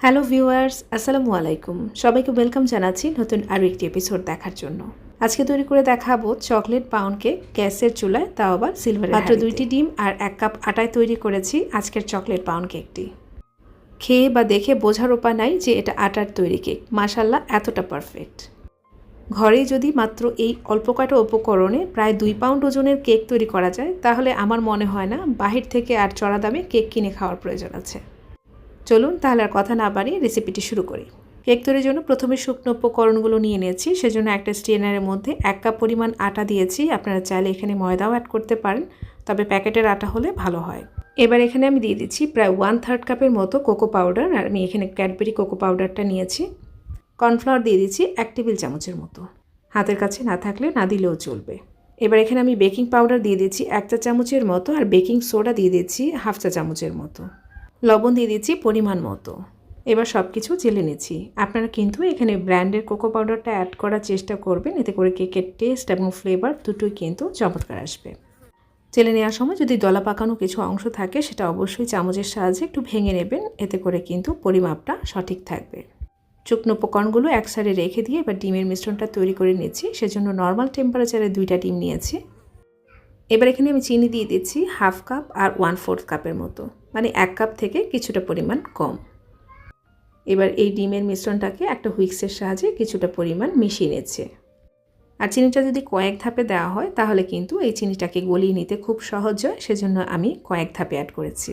Hello viewers, আসসালামু আলাইকুম। সবাইকে ওয়েলকাম জানাচ্ছি নতুন আরও একটি এপিসোড দেখার জন্য। আজকে তৈরি করে দেখাবো চকলেট পাউন্ড কেক গ্যাসের চুলায়, তাও আবার সিলভারের হাঁড়িতে। মাত্র 2টি ডিম আর 1 কাপ আটায় তৈরি করেছি আজকের চকলেট পাউন্ড কেকটি। খেয়ে বা দেখে বোঝার উপায় নাই যে এটা আটার তৈরি কেক। মাশাআল্লাহ, এতটা পারফেক্ট। ঘরেই যদি মাত্র এই অল্প কয়টা উপকরণে প্রায় 2 পাউন্ড ওজনের কেক তৈরি করা যায়, তাহলে আমার মনে হয় না বাহির থেকে আর চড়া দামে কেক কিনে খাওয়ার প্রয়োজন আছে। চলুন তাহলে আর কথা না বাড়িয়ে রেসিপিটি শুরু করি। কেক তৈরির জন্য প্রথমে শুকনো উপকরণগুলো নিয়ে নিয়েছি। সেজন্য একটা স্ট্রেনারের মধ্যে 1 কাপ পরিমাণ আটা দিয়েছি। আপনারা চাইলে এখানে ময়দাও অ্যাড করতে পারেন, তবে প্যাকেটের আটা হলে ভালো হয়। এবার এখানে আমি দিয়ে দিচ্ছি প্রায় 1/3 কাপের মতো কোকো পাউডার, আর আমি এখানে ক্যাডবেরি কোকো পাউডারটা নিয়েছি। কর্নফ্লাওয়ার দিয়ে দিচ্ছি 1 টেবিল চামচের মতো। হাতের কাছে না থাকলে না দিলেও চলবে। এবার এখানে আমি বেকিং পাউডার দিয়ে দিচ্ছি 1 চা চামচের মতো, আর বেকিং সোডা দিয়ে দিচ্ছি 1/2 চা চামচের মতো। লবণ দিয়ে দিচ্ছি পরিমাণ মতো। এবার সব কিছু চেলে নিচ্ছি। আপনারা কিন্তু এখানে ব্র্যান্ডের কোকো পাউডারটা অ্যাড করার চেষ্টা করবেন, এতে করে কেকের টেস্ট এবং ফ্লেভার দুটোই কিন্তু চমৎকার আসবে। চেলে নেওয়ার সময় যদি দলা পাকানো কিছু অংশ থাকে, সেটা অবশ্যই চামচের সাহায্যে একটু ভেঙে নেবেন, এতে করে কিন্তু পরিমাপটা সঠিক থাকবে। শুকনো উপকরণগুলো এক সাইডে রেখে দিয়ে এবার ডিমের মিশ্রণটা তৈরি করে নিচ্ছি। সেজন্য নর্মাল টেম্পারেচারে 2টা ডিম নিয়েছি। এবার এখানে আমি চিনি দিয়ে দিচ্ছি 1/2 কাপ আর 1/4 কাপের মতো, মানে 1 কাপ থেকে কিছুটা পরিমাণ কম। এবার এই ডিমের মিশ্রণটাকে একটা হুইক্সের সাহায্যে কিছুটা পরিমাণ মিশিয়ে নিচ্ছে। আর চিনিটা যদি কয়েক ধাপে দেওয়া হয়, তাহলে কিন্তু এই চিনিটাকে গলিয়ে নিতে খুব সহজ হয়, সেজন্য আমি কয়েক ধাপে অ্যাড করেছি।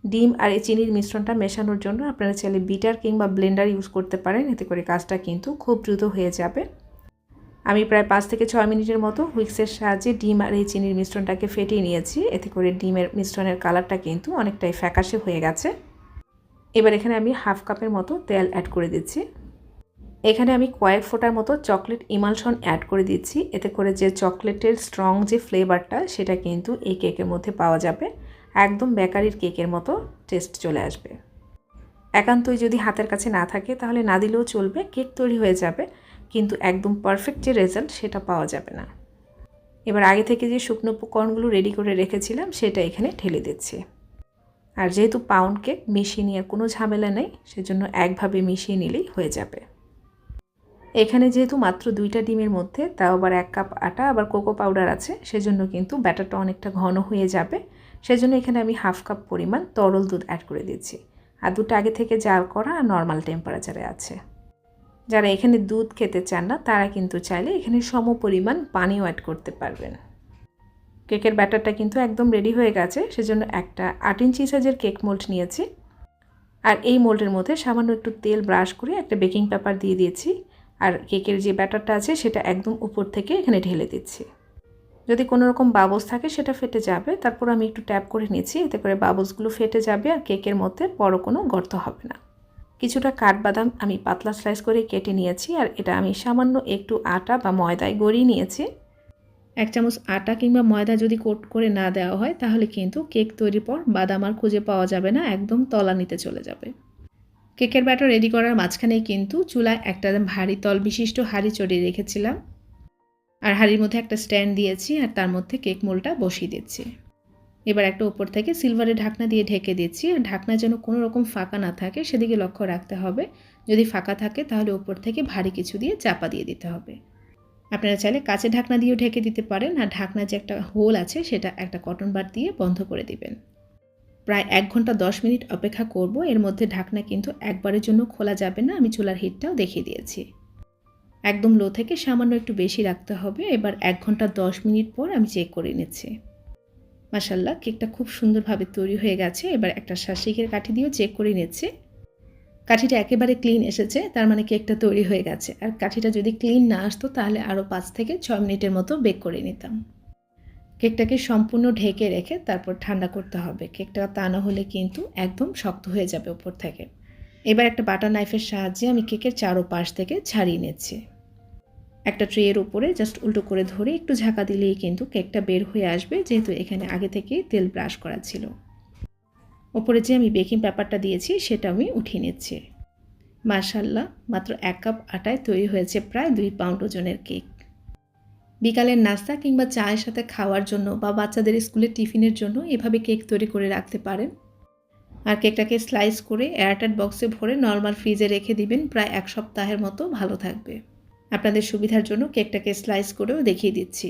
ডিম আর এই চিনির মিশ্রণটা মেশানোর জন্য আপনারা চাইলে বিটার কিংবা ব্লেন্ডার ইউজ করতে পারেন, এতে করে কাজটা কিন্তু খুব দ্রুত হয়ে যাবে। আমি প্রায় 5 থেকে 6 মিনিটের মতো হুইক্সের সাহায্যে ডিম আর এই চিনির মিশ্রণটাকে ফেটিয়ে নিয়েছি, এতে করে ডিমের মিশ্রণের কালারটা কিন্তু অনেকটাই ফ্যাকাশে হয়ে গেছে। এবার এখানে আমি 1/2 কাপের মতো তেল অ্যাড করে দিচ্ছি। এখানে আমি কয়েক ফোঁটার মতো চকলেট ইমালশন অ্যাড করে দিচ্ছি, এতে করে যে চকলেটের স্ট্রং যে ফ্লেভারটা, সেটা কিন্তু এই কেকের মধ্যে পাওয়া যাবে। একদম বেকারির কেকের মতো টেস্ট চলে আসবে। একান্তই যদি হাতের কাছে না থাকে, তাহলে না দিলেও চলবে, কেক তৈরি হয়ে যাবে, কিন্তু একদম পারফেক্ট যে রেজাল্ট সেটা পাওয়া যাবে না। এবার আগে থেকে যে শুকনো উপকরণগুলো রেডি করে রেখেছিলাম, সেটা এখানে ঢেলে দিচ্ছি। আর যেহেতু পাউন্ড কেক মিশিয়ে নেওয়ার কোনো ঝামেলা নেই, সেজন্য একভাবে মিশিয়ে নিলেই হয়ে যাবে। এখানে যেহেতু মাত্র 2টা ডিমের মধ্যে, তাও আবার 1 কাপ আটা আবার কোকো পাউডার আছে, সেজন্য কিন্তু ব্যাটারটা অনেকটা ঘন হয়ে যাবে। সেজন্য এখানে আমি 1/2 কাপ পরিমাণ তরল দুধ অ্যাড করে দিচ্ছি। আর দুধটা আগে থেকে জাল করা আর নর্মাল টেম্পারেচারে আছে। যারা এখানে দুধ খেতে চান না, তারা কিন্তু চাইলে এখানে সম পরিমাণ পানিও অ্যাড করতে পারবেন। কেকের ব্যাটারটা কিন্তু একদম রেডি হয়ে গেছে, সেজন্য একটা 8 ইঞ্চি সাইজের কেক মোল্ড নিয়েছি। আর এই মোল্ডের মধ্যে সামান্য একটু তেল ব্রাশ করে একটা বেকিং পেপার দিয়ে দিয়েছি, আর কেকের যে ব্যাটারটা আছে সেটা একদম উপর থেকে এখানে ঢেলে দিচ্ছি। যদি কোনো রকম বাবলস থাকে, সেটা ফেটে যাবে। তারপর আমি একটু ট্যাপ করে নিচ্ছি, এতে করে বাবলসগুলো ফেটে যাবে আর কেকের মধ্যে বড় কোনো গর্ত হবে না। কিছুটা কাঠবাদাম আমি পাতলা স্লাইস করে কেটে নিয়েছি, আর এটা আমি সামান্য একটু আটা বা ময়দায় গড়িয়ে নিয়েছি। 1 চামচ আটা কিংবা ময়দা যদি কোট করে না দেওয়া হয়, তাহলে কিন্তু কেক তৈরির পর বাদাম আর খুঁজে পাওয়া যাবে না, একদম তলানিতে চলে যাবে। কেকের ব্যাটার রেডি করার মাঝখানেই কিন্তু চুলায় একটা ভারী তল বিশিষ্ট হাঁড়ি চড়িয়ে রেখেছিলাম, আর হাঁড়ির মধ্যে একটা স্ট্যান্ড দিয়েছি, আর তার মধ্যে কেক মোল্ডটা বসিয়ে দিচ্ছি। এবার একটা উপর থেকে সিলভারের ঢাকনা দিয়ে ঢেকে দিচ্ছি, আর ঢাকনা যেন কোনো রকম ফাঁকা না থাকে সেদিকে লক্ষ্য রাখতে হবে। যদি ফাঁকা থাকে, তাহলে উপর থেকে ভারী কিছু দিয়ে চাপা দিয়ে দিতে হবে। আপনারা চাইলে কাঁচের ঢাকনা দিয়েও ঢেকে দিতে পারেন, আর ঢাকনার যে একটা হোল আছে, সেটা একটা কটন বাড দিয়ে বন্ধ করে দিবেন। প্রায় 1 ঘন্টা 10 মিনিট অপেক্ষা করব। এর মধ্যে ঢাকনা কিন্তু একবারের জন্য খোলা যাবে না, আমি চুলার হিটটাও দেখিয়ে দিয়েছি। একদম লো থেকে সামান্য একটু বেশি রাখতে হবে। এবার 1 ঘন্টা 10 মিনিট পর আমি চেক করে নিচ্ছি। মাশাআল্লাহ, কেকটা খুব সুন্দরভাবে তৈরি হয়ে গেছে। এবার একটা শাঁসিকের কাঠি দিয়েও চেক করে নিচ্ছি। কাঠিটা একেবারে ক্লিন এসেছে, তার মানে কেকটা তৈরি হয়ে গেছে। আর কাঠিটা যদি ক্লিন না আসতো, তাহলে আরও 5 থেকে 6 মিনিটের মতো বেক করে নিতাম। কেকটাকে সম্পূর্ণ ঢেকে রেখে তারপর ঠান্ডা করতে হবে। কেকটা তা না হলে কিন্তু একদম শক্ত হয়ে যাবে উপর থেকে। এবার একটা বাটার নাইফের সাহায্যে আমি কেকের চারোপাশ থেকে ছাড়িয়ে নিচ্ছি। একটা ট্রের উপরে জাস্ট উল্টো করে ধরে একটু ঝাঁকা দিলেই কিন্তু কেকটা বের হয়ে আসবে, যেহেতু এখানে আগে থেকেই তেল ব্রাশ করা ছিল। ওপরে যে আমি বেকিং পেপারটা দিয়েছি, সেটা আমি উঠিয়ে নিচ্ছি। মাশাআল্লাহ, মাত্র 1 কাপ আটায় তৈরি হয়েছে প্রায় 2 পাউন্ড ওজনের কেক। বিকালের নাস্তা কিংবা চায়ের সাথে খাওয়ার জন্য বা বাচ্চাদের স্কুলের টিফিনের জন্য এভাবে কেক তৈরি করে রাখতে পারেন। আর কেকটাকে স্লাইস করে এয়ারটাইট বক্সে ভরে নর্মাল ফ্রিজে রেখে দিবেন, প্রায় 1 সপ্তাহের মতো ভালো থাকবে। আপনাদের সুবিধার জন্য কেকটাকে স্লাইস করেও দেখিয়ে দিচ্ছি।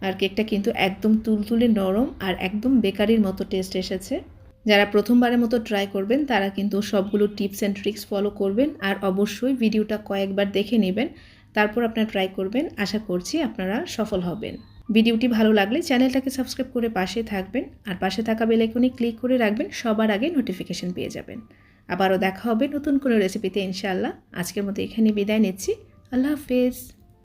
আর কেকটা কিন্তু একদম তুলতুলে নরম আর একদম বেকারির মতো টেস্ট এসেছে। যারা প্রথমবারের মতো ট্রাই করবেন তারা কিন্তু সবগুলো টিপস অ্যান্ড ট্রিক্স ফলো করবেন আর অবশ্যই ভিডিওটা কয়েকবার দেখে নেবেন, তারপর আপনারা ট্রাই করবেন। আশা করছি আপনারা সফল হবেন। ভিডিওটি ভালো লাগলে চ্যানেলটাকে সাবস্ক্রাইব করে পাশে থাকবেন আর পাশে থাকা বেল আইকনে ক্লিক করে রাখবেন, সবার আগে নোটিফিকেশন পেয়ে যাবেন। আবারও দেখা হবে নতুন কোনো রেসিপিতে ইনশাআল্লাহ। আজকের মতো এখানে বিদায় নিচ্ছি। আল্লাহ হাফেজ।